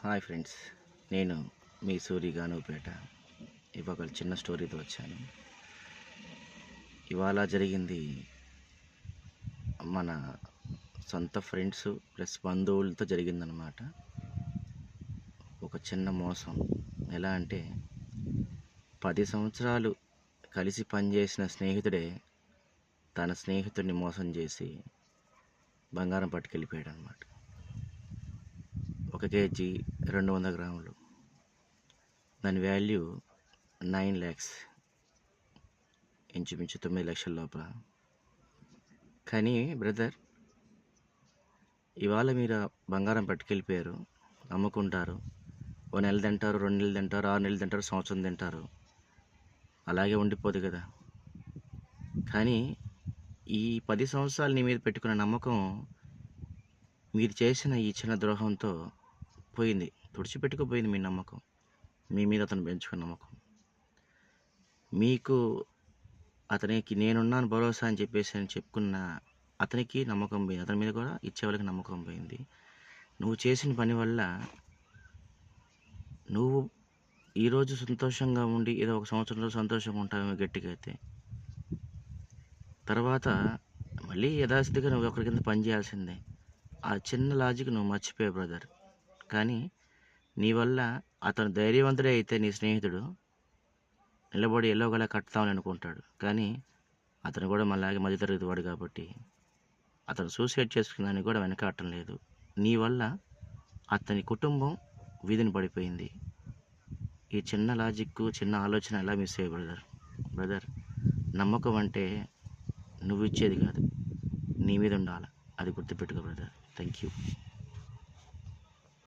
Hi friends, నేను మీ సూరి గానుపేట. ఇవాళ చిన్న స్టోరీతో వచ్చాను. ఇవాళ జరిగింది మన సొంత ఫ్రెండ్స్ ప్లస్ బంధువులతో జరిగిందనమాట. ఒక చిన్న మోసం. ఎలా అంటే 10 సంవత్సరాలు కలిసి పనిచేసిన స్నేహితుడే తన స్నేహితుడిని మోసం చేసి బంగారం పట్టుకెళ్ళిపోయాడు అనమాట. 1 కేజీ 200 గ్రాములు, దాని వాల్యూ 9 lakhs, ఇంచుమించు 9 లక్షల లోపల. కానీ బ్రదర్, ఇవాళ మీరు బంగారం పట్టుకెళ్ళిపోయారు, అమ్ముకుంటారు. ఓ నెల తింటారు, 2 నెలలు తింటారు, 6 నెలలు తింటారు, సంవత్సరం తింటారు, అలాగే ఉండిపోదు కదా. కానీ ఈ 10 సంవత్సరాలు నీ మీద పెట్టుకున్న నమ్మకం మీరు చేసిన ఈ చిన్న ద్రోహంతో పోయింది, తుడిచిపెట్టుకుపోయింది. మీ నమ్మకం, మీ మీద అతను పెంచుకున్న నమ్మకం, మీకు అతనికి నేనున్నాను భరోసా అని చెప్పేసి అని చెప్పుకున్న అతనికి నమ్మకం పోయింది, అతని మీద కూడా ఇచ్చే వాళ్ళకి నమ్మకం పోయింది. నువ్వు చేసిన పని వల్ల నువ్వు ఈరోజు సంతోషంగా ఉండి ఏదో ఒక సంవత్సరంలో సంతోషంగా ఉంటావేమో గట్టిగా అయితే, తర్వాత మళ్ళీ యథాస్థితిగా నువ్వు ఒకరి కింద పని చేయాల్సిందే. ఆ చిన్న లాజిక్ నువ్వు మర్చిపోయావు బ్రదర్. కానీ నీ వల్ల అతను ధైర్యవంతుడే అయితే నీ స్నేహితుడు నిలబడి ఎల్లోగలా కడతామని అనుకుంటాడు. కానీ అతను కూడా మళ్ళీ మధ్యతరగతి వాడు కాబట్టి అతను సూసైడ్ చేసుకున్నానికి కూడా వెనకాడటం లేదు. నీ వల్ల అతని కుటుంబం వీధిని పడిపోయింది. ఈ చిన్న లాజిక్, చిన్న ఆలోచన ఎలా మిస్ అయ్యి బ్రదర్. నమ్మకం అంటే నువ్వు ఇచ్చేది కాదు, నీ మీద ఉండాలి. అది గుర్తుపెట్టుకో బ్రదర్. Thank you.